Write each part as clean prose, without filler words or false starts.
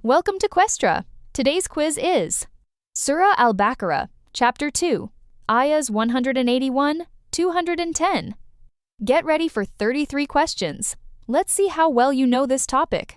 Welcome to Questra. Today's quiz is Surah Al-Baqarah, Chapter 2, Ayahs 181, 210. Get ready for 33 questions. Let's see how well you know this topic.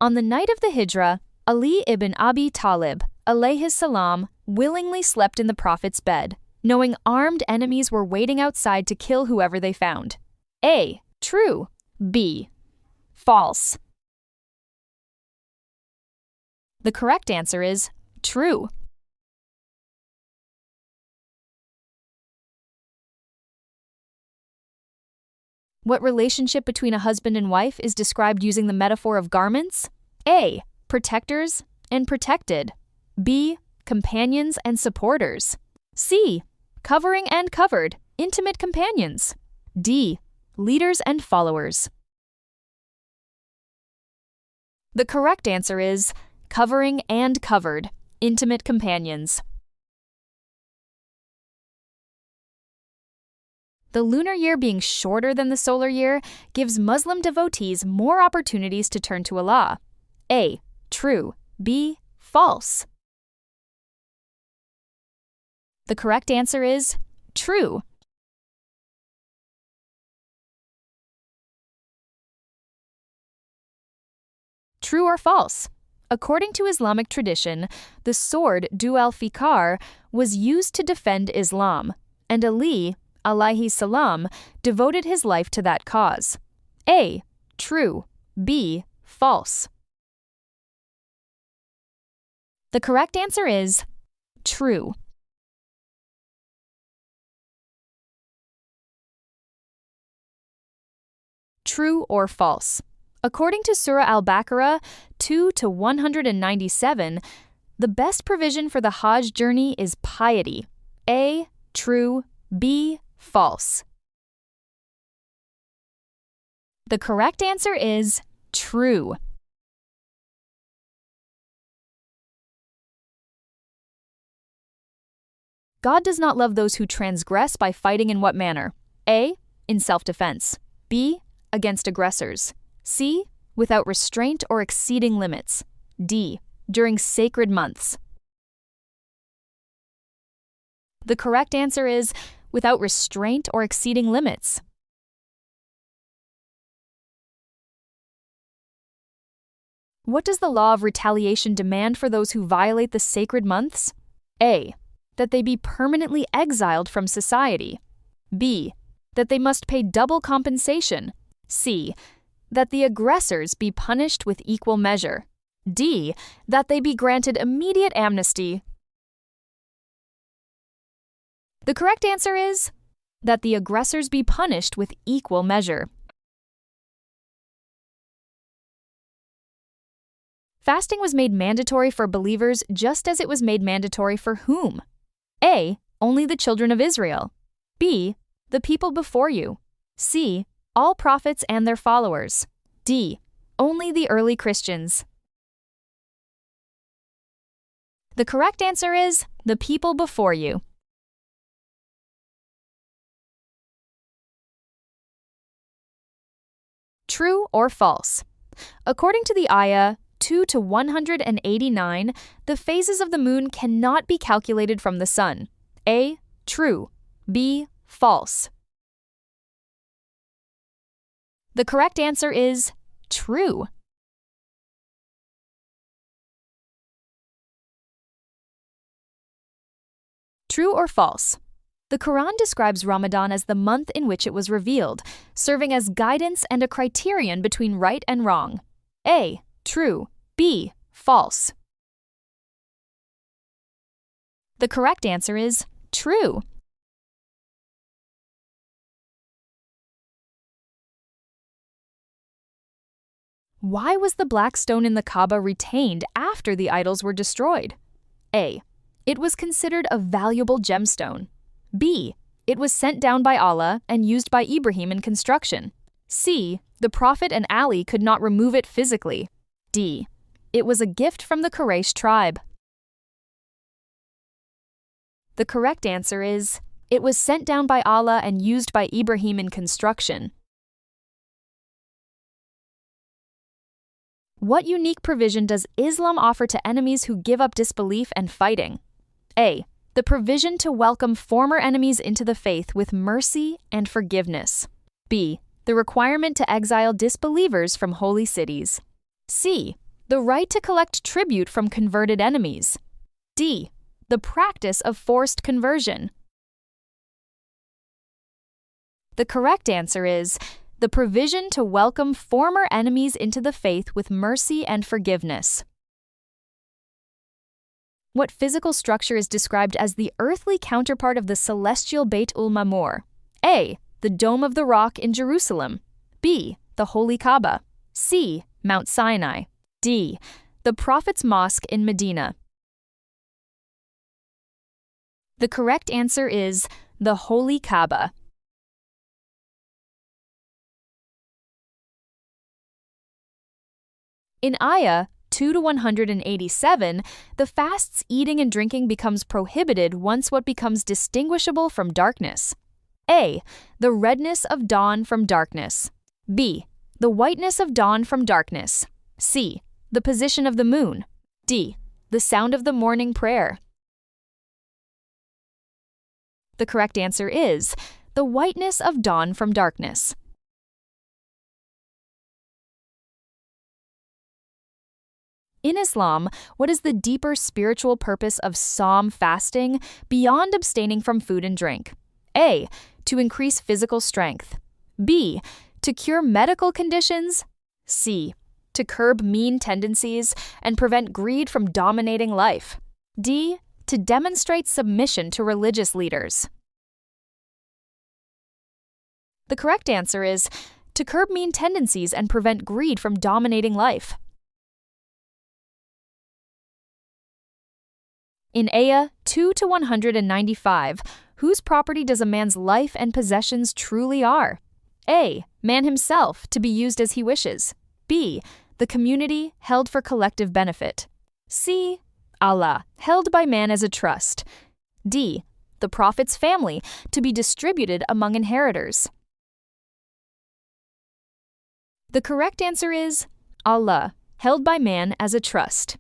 On the night of the hijrah, Ali ibn Abi Talib, alayhis salam, willingly slept in the Prophet's bed, knowing armed enemies were waiting outside to kill whoever they found. A. True. B. False. The correct answer is true. What relationship between a husband and wife is described using the metaphor of garments? A. Protectors and protected. B. Companions and supporters. C. Covering and covered, intimate companions. D. Leaders and followers. The correct answer is covering and covered, intimate companions. The lunar year being shorter than the solar year gives Muslim devotees more opportunities to turn to Allah. A. True. B. False. The correct answer is true. True or false? According to Islamic tradition, the sword Du al-Fiqar was used to defend Islam, and Ali, alayhi salam, devoted his life to that cause. A. True. B. False. The correct answer is true. True or false? According to Surah Al-Baqarah 2-197, the best provision for the hajj journey is piety. A. True. B. False. The correct answer is true. God does not love those who transgress by fighting in what manner? A. In self-defense. B. Against aggressors. C. Without restraint or exceeding limits. D. During sacred months. The correct answer is without restraint or exceeding limits. What does the law of retaliation demand for those who violate the sacred months? A. That they be permanently exiled from society. B. That they must pay double compensation. C. That the aggressors be punished with equal measure. D. That they be granted immediate amnesty. The correct answer is that the aggressors be punished with equal measure. Fasting was made mandatory for believers just as it was made mandatory for whom? A. Only the children of Israel. B. The people before you. C. All prophets and their followers. D. Only the early Christians. The correct answer is the people before you. True or false? According to the Ayah 2-189, the phases of the moon cannot be calculated from the sun. A. True. B. False. The correct answer is true. True or false? The Quran describes Ramadan as the month in which it was revealed, serving as guidance and a criterion between right and wrong. A. True. B. False. The correct answer is true. Why was the black stone in the Kabah retained after the idols were destroyed? A. It was considered a valuable gemstone. B. It was sent down by Allah and used by Ibrahim in construction. C. The Prophet and Ali could not remove it physically. D. It was a gift from the Quraysh tribe. The correct answer is it was sent down by Allah and used by Ibrahim in construction. What unique provision does Islam offer to enemies who give up disbelief and fighting? A. The provision to welcome former enemies into the faith with mercy and forgiveness. B. The requirement to exile disbelievers from holy cities. C. The right to collect tribute from converted enemies. D. The practice of forced conversion. The correct answer is the provision to welcome former enemies into the faith with mercy and forgiveness. What physical structure is described as the earthly counterpart of the celestial Bayt ul-Mamur? A. The Dome of the Rock in Jerusalem. B. The Holy Kabah. C. Mount Sinai. D. The Prophet's Mosque in Medina. The correct answer is the Holy Kabah. In Ayah 2-187, the fast's eating and drinking becomes prohibited once what becomes distinguishable from darkness. A. The redness of dawn from darkness. B. The whiteness of dawn from darkness. C. The position of the moon. D. The sound of the morning prayer. The correct answer is the whiteness of dawn from darkness. In Islam, what is the deeper spiritual purpose of sawm fasting beyond abstaining from food and drink? A. To increase physical strength. B. To cure medical conditions. C. To curb mean tendencies and prevent greed from dominating life. D. To demonstrate submission to religious leaders. The correct answer is to curb mean tendencies and prevent greed from dominating life. In Ayah 2-195, whose property does a man's life and possessions truly are? A. Man himself, to be used as he wishes. B. The community, held for collective benefit. C. Allah, held by man as a trust. D. The Prophet's family, to be distributed among inheritors. The correct answer is Allah, held by man as a trust.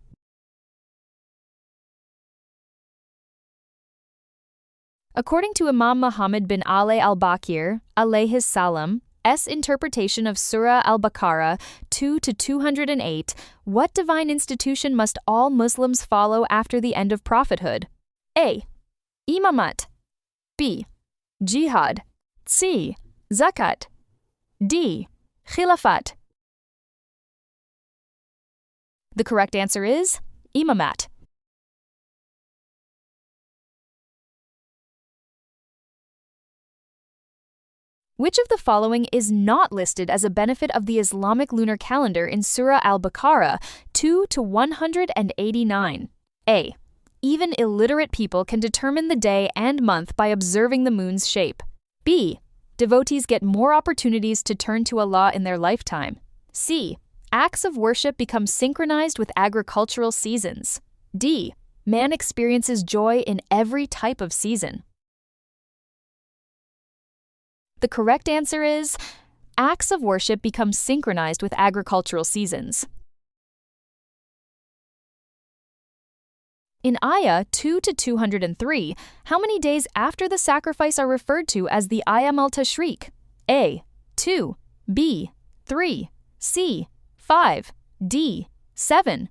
According to Imam Muhammad bin Ali al-Baqir, alayhis salam, S interpretation of Surah Al-Baqarah 2-208, what divine institution must all Muslims follow after the end of prophethood? A. Imamat. B. Jihad. C. Zakat. D. Khilafat. The correct answer is Imamat. Which of the following is not listed as a benefit of the Islamic lunar calendar in Surah Al-Baqarah 2-189? A. Even illiterate people can determine the day and month by observing the moon's shape. B. Devotees get more opportunities to turn to Allah in their lifetime. C. Acts of worship become synchronized with agricultural seasons. D. Man experiences joy in every type of season. The correct answer is acts of worship become synchronized with agricultural seasons. In Ayah 2-203, how many days after the sacrifice are referred to as the Ayyam al-Tashriq? A. 2. B. 3. C. 5. D. 7.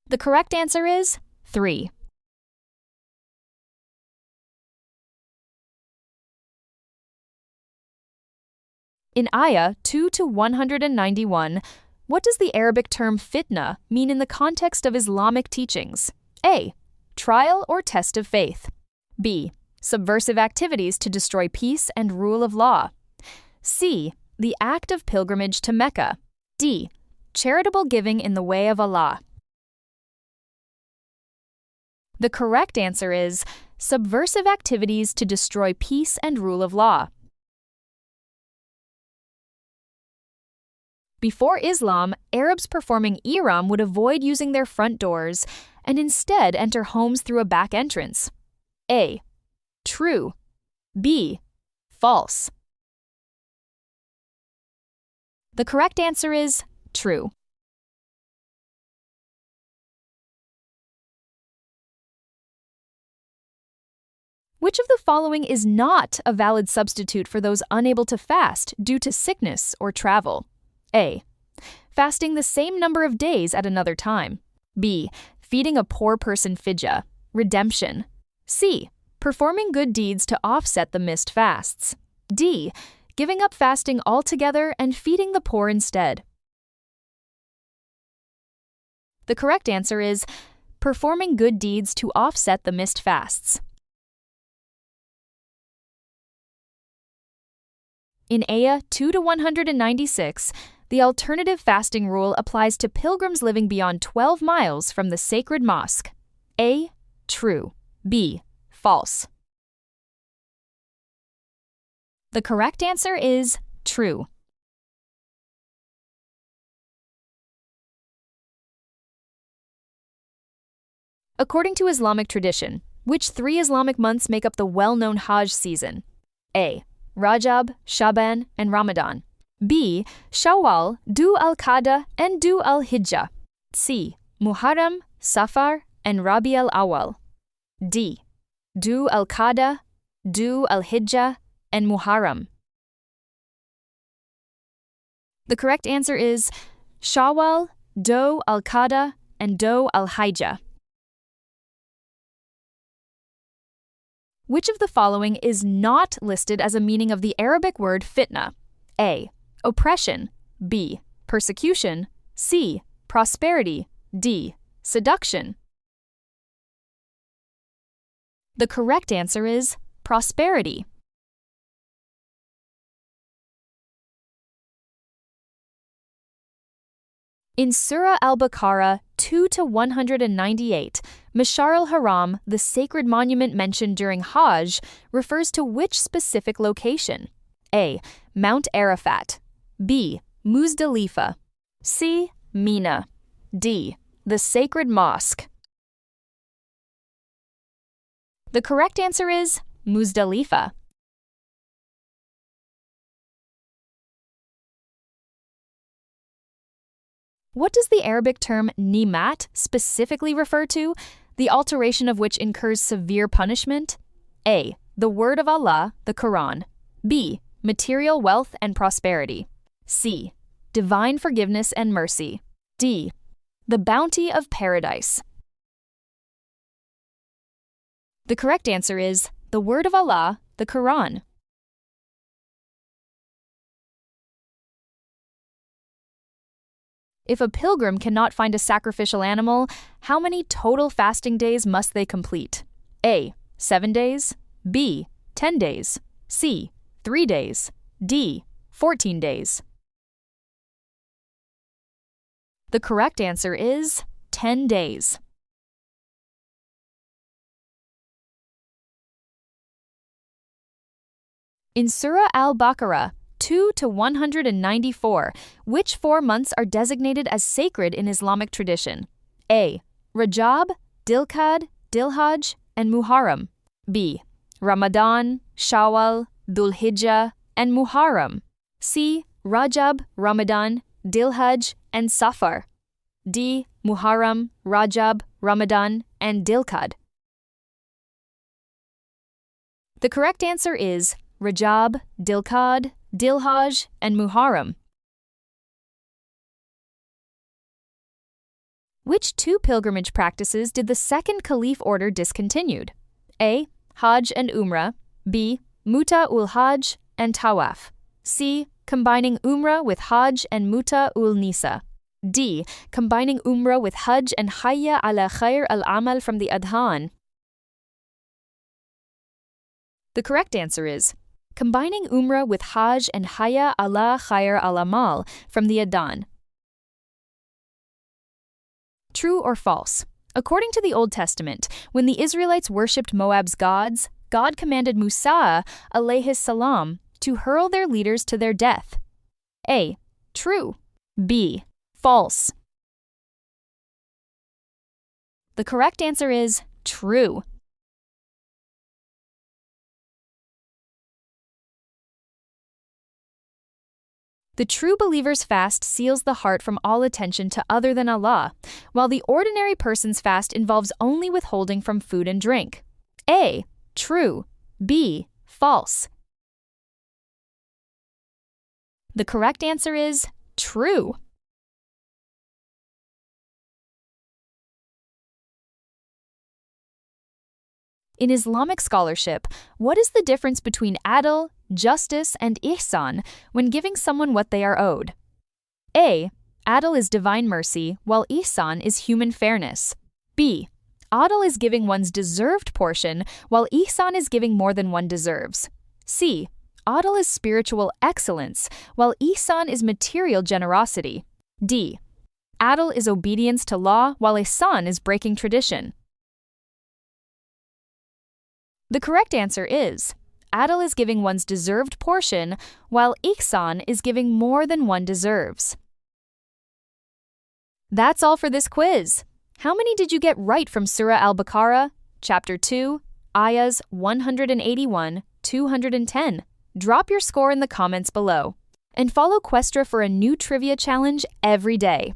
The correct answer is 3. In Ayah 2-191, what does the Arabic term fitna mean in the context of Islamic teachings? A. Trial or test of faith. B. Subversive activities to destroy peace and rule of law. C. The act of pilgrimage to Mecca. D. Charitable giving in the way of Allah. The correct answer is subversive activities to destroy peace and rule of law. Before Islam, Arabs performing ihram would avoid using their front doors and instead enter homes through a back entrance. A. True. B. False. The correct answer is true. Which of the following is not a valid substitute for those unable to fast due to sickness or travel? A. Fasting the same number of days at another time. B. Feeding a poor person fidya, redemption. C. Performing good deeds to offset the missed fasts. D. Giving up fasting altogether and feeding the poor instead. The correct answer is performing good deeds to offset the missed fasts. In Ayah 2-196, the alternative fasting rule applies to pilgrims living beyond 12 miles from the sacred mosque. A. True. B. False. The correct answer is true. According to Islamic tradition, which 3 Islamic months make up the well-known Hajj season? A. Rajab, Shaban, and Ramadan. B. Shawwal, Dhu al-Qa'dah, and Dhu al-Hijjah. C. Muharram, Safar, and Rabi al-Awwal. D. Dhu al-Qa'dah, Dhu al-Hijjah, and Muharram. The correct answer is Shawwal, Dhu al-Qa'dah, and Dhu al-Hijjah. Which of the following is not listed as a meaning of the Arabic word fitna? A. Oppression. B. Persecution. C. Prosperity. D. Seduction. The correct answer is prosperity. In Surah Al-Baqarah 2-198, Mashar al-Haram, the sacred monument mentioned during Hajj, refers to which specific location? A. Mount Arafat. B. Muzdalifah. C. Mina. D. The sacred mosque. The correct answer is Muzdalifah. What does the Arabic term ni'mat specifically refer to, the alteration of which incurs severe punishment? A. The word of Allah, the Quran. B. Material wealth and prosperity. C. Divine forgiveness and mercy. D. The bounty of paradise. The correct answer is the word of Allah, the Quran. If a pilgrim cannot find a sacrificial animal, how many total fasting days must they complete? A. 7 days. B. 10 days. C. 3 days. D. 14 days. The correct answer is 10 days. In Surah Al-Baqarah 2-194, which 4 months are designated as sacred in Islamic tradition? A. Rajab, Dhul-Qa'dah, Dhul-Hajj, and Muharram. B. Ramadan, Shawwal, Dhul-Hijjah, and Muharram. C. Rajab, Ramadan, Dhul-Hajj, and Safar. D. Muharram, Rajab, Ramadan, and Dhul-Qa'dah. The correct answer is Rajab, Dhul-Qa'dah, Dhul-Hajj, and Muharram. Which 2 pilgrimage practices did the second Caliph order discontinued? A. Hajj and Umrah. B. Muta ul Hajj and Tawaf. C. Combining Umrah with Hajj and Muta ul Nisa. D. Combining Umrah with Hajj and Hayya ala Khair al-Amal from the Adhan. The correct answer is combining Umrah with Hajj and Hayya ala Khair al-Amal from the Adhan. True or false? According to the Old Testament, when the Israelites worshipped Moab's gods, God commanded Musa, alayhis salam, to hurl their leaders to their death. A. True. B. False. The correct answer is true. The true believer's fast seals the heart from all attention to other than Allah, while the ordinary person's fast involves only withholding from food and drink. A. True. B. False. The correct answer is true. In Islamic scholarship, what is the difference between adl, justice, and ihsan when giving someone what they are owed? A. Adl is divine mercy, while ihsan is human fairness. B. Adl is giving one's deserved portion, while ihsan is giving more than one deserves. C. Adl is spiritual excellence, while ihsan is material generosity. D. Adl is obedience to law, while ihsan is breaking tradition. The correct answer is, adl is giving one's deserved portion, while ihsan is giving more than one deserves. That's all for this quiz. How many did you get right from Surah Al-Baqarah, Chapter 2, Ayahs 181, 210? Drop your score in the comments below. And follow Questra for a new trivia challenge every day.